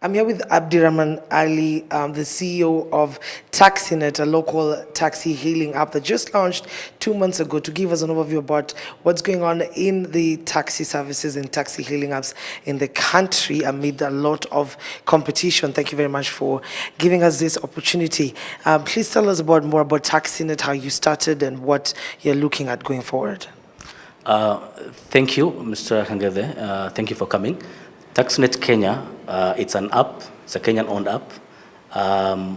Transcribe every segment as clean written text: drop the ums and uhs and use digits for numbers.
I'm here with Abdirahman Ali, the CEO of Taxinet, a local taxi hailing app that just launched 2 months ago, to give us an overview about what's going on in the taxi services and taxi hailing apps in the country amid a lot of competition. Thank you very much for giving us this opportunity. Please tell us more about Taxinet, how you started, and what you're looking at going forward. Thank you, Mr. Hangede. Thank you for coming. Taxinet Kenya, it's an app, it's a Kenyan-owned app.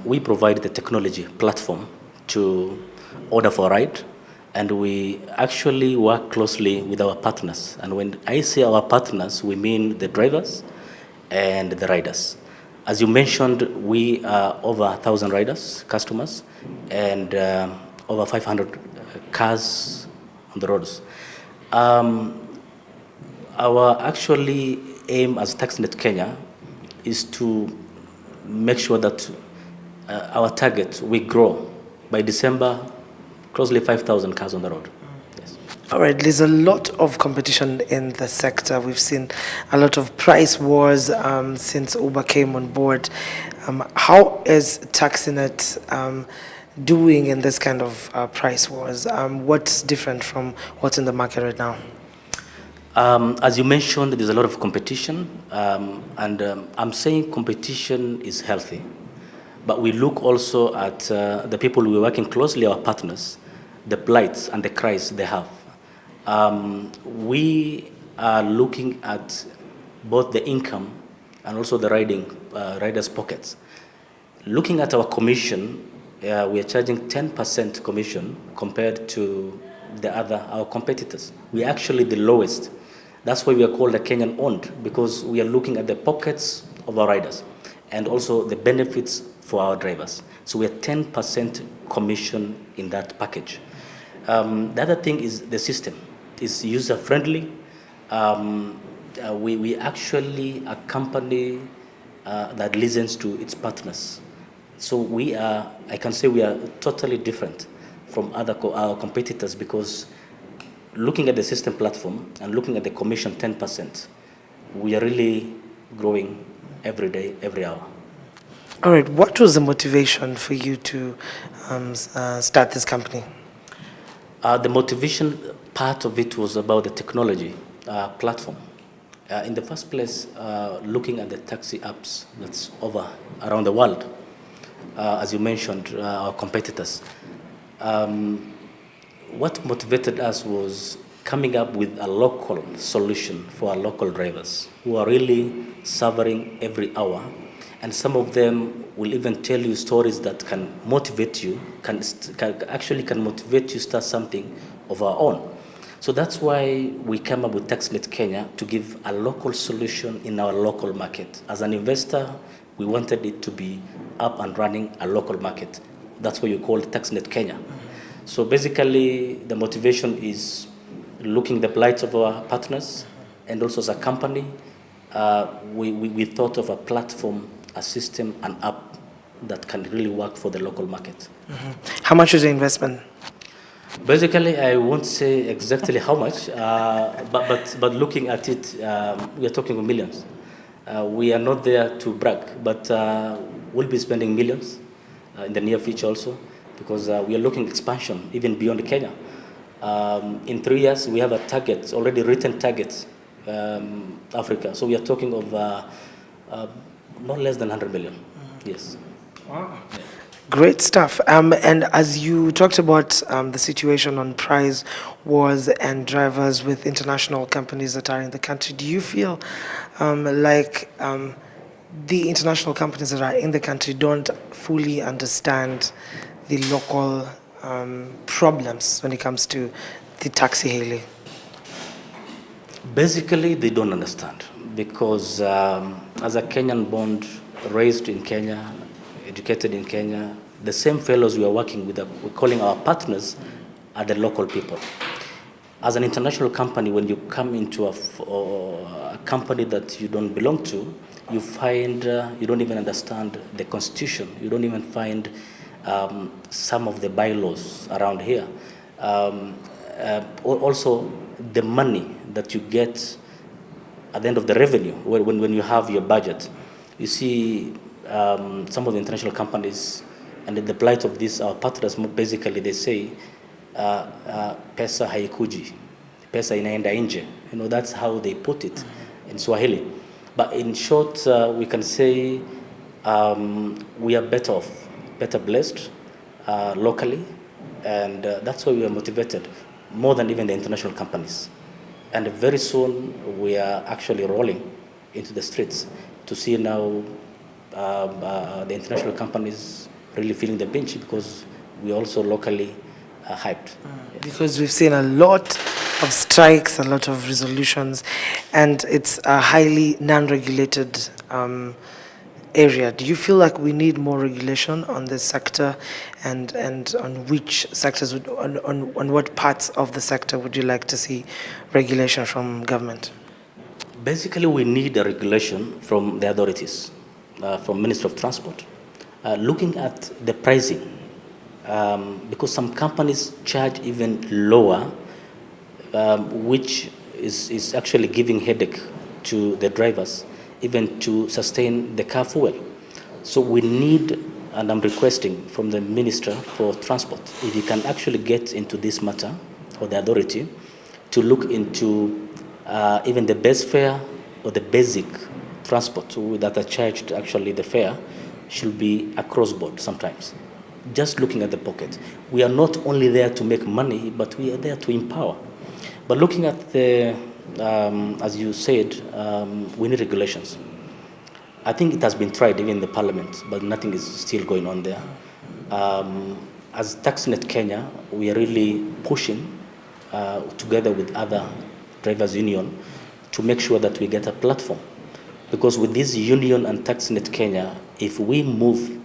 We provide the technology platform to order for a ride, and we actually work closely with our partners. And when I say our partners, we mean the drivers and the riders. As you mentioned, we are over 1,000 riders, customers, and over 500 cars on the roads. Our actually aim as Taxinet Kenya is to make sure that our target, we grow by December, closely 5,000 cars on the road. Yes. All right, there's a lot of competition in the sector. We've seen a lot of price wars since Uber came on board. How is Taxinet doing in this kind of price wars? What's different from what's in the market right now? As you mentioned, there's a lot of competition, and I'm saying competition is healthy, but we look also at the people we're working closely, our partners, the plights and the cries they have. We are looking at both the income and also the riders' pockets. Looking at our commission, we are charging 10% commission compared to our competitors. We're actually the lowest. That's why we are called a Kenyan owned, because we are looking at the pockets of our riders and also the benefits for our drivers. So we are 10% commission in that package. The other thing is the system. It's user friendly. We actually a company that listens to its partners. So I can say we are totally different from our competitors, because looking at the system platform and looking at the commission 10%, we are really growing every day, every hour. All right, what was the motivation for you to start this company? The motivation part of it was about the technology platform. In the first place, looking at the taxi apps that's around the world, as you mentioned, our competitors. What motivated us was coming up with a local solution for our local drivers who are really suffering every hour. And some of them will even tell you stories that can motivate you, can motivate you to start something of our own. So that's why we came up with Taxinet Kenya, to give a local solution in our local market. As an investor, we wanted it to be up and running a local market. That's why you call it Taxinet Kenya. So basically, the motivation is looking the plights of our partners, and also as a company, we thought of a platform, a system, an app that can really work for the local market. Mm-hmm. How much is the investment? Basically, I won't say exactly how much, but looking at it, we are talking of millions. We are not there to brag, but we'll be spending millions in the near future also, because we are looking expansion even beyond Kenya. In 3 years, we have a target, already written targets, Africa. So we are talking of not less than 100 million. Mm-hmm. Yes. Wow. Yeah. Great stuff. And as you talked about the situation on price wars and drivers with international companies that are in the country, do you feel like the international companies that are in the country don't fully understand the local problems when it comes to the taxi hailing? Basically, they don't understand, because as a Kenyan born, raised in Kenya, educated in Kenya, the same fellows we are working with, we're calling our partners, are the local people. As an international company, when you come into a company that you don't belong to, you find you don't even understand the constitution. You don't even find some of the bylaws around here. Also, the money that you get at the end of the revenue, when you have your budget, You see, some of the international companies and the plight of these our partners, basically they say, pesa haikuji, pesa inaenda nje. You know, that's how they put it in Swahili. But in short, we can say we are better off, better blessed locally, and that's why we are motivated more than even the international companies. And very soon we are actually rolling into the streets to see now the international companies really feeling the pinch, because we also locally hyped. Because we've seen a lot of strikes, a lot of resolutions, and it's a highly non-regulated area. Do you feel like we need more regulation on this sector, and on which sectors, on what parts of the sector would you like to see regulation from government? Basically, we need a regulation from the authorities, from Ministry of Transport, looking at the pricing, because some companies charge even lower, which is actually giving headache to the drivers, even to sustain the car fuel. So we need, and I'm requesting from the Minister for Transport, if he can actually get into this matter, or the authority, to look into even the base fare or the basic transport that are charged, actually the fare should be across board sometimes. Just looking at the pocket. We are not only there to make money, but we are there to empower. But looking at the, as you said, we need regulations. I think it has been tried even in the parliament, but nothing is still going on there. As Taxinet Kenya, we are really pushing together with other drivers' union to make sure that we get a platform. Because with this union and Taxinet Kenya, if we move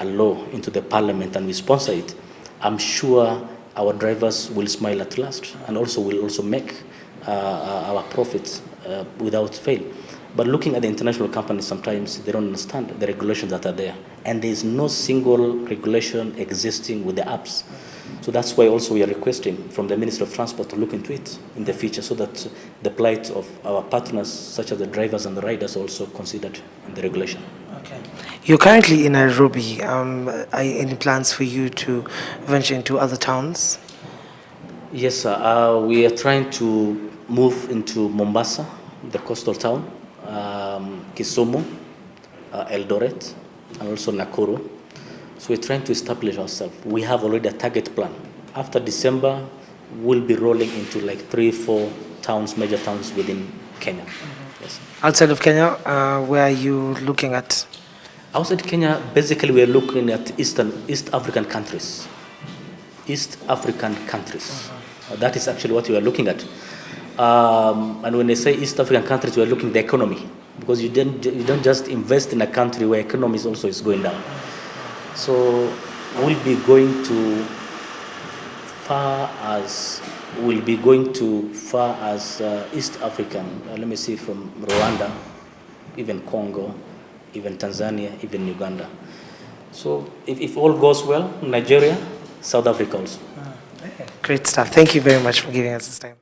a law into the parliament and we sponsor it, I'm sure our drivers will smile at last, and also will also make our profits without fail. But looking at the international companies, sometimes they don't understand the regulations that are there, and there is no single regulation existing with the apps. So that's why also we are requesting from the Minister of Transport to look into it in the future, so that the plight of our partners, such as the drivers and the riders, also considered in the regulation. Okay. You're currently in Nairobi. Are any plans for you to venture into other towns? Yes, sir. We are trying to move into Mombasa, the coastal town, Kisumu, Eldoret, and also Nakuru. So we're trying to establish ourselves. We have already a target plan. After December, we'll be rolling into like 3-4 towns, major towns within Kenya. Yes. Outside of Kenya, where are you looking at? Outside Kenya, basically we're looking at East African countries. East African countries. That is actually what we are looking at. And when they say East African countries, we are looking at the economy, because you don't just invest in a country where economy also is going down. So we'll be going to far as East African. Let me see, from Rwanda, even Congo, even Tanzania, even Uganda. So if all goes well, Nigeria, South Africa also. Great stuff. Thank you very much for giving us this time.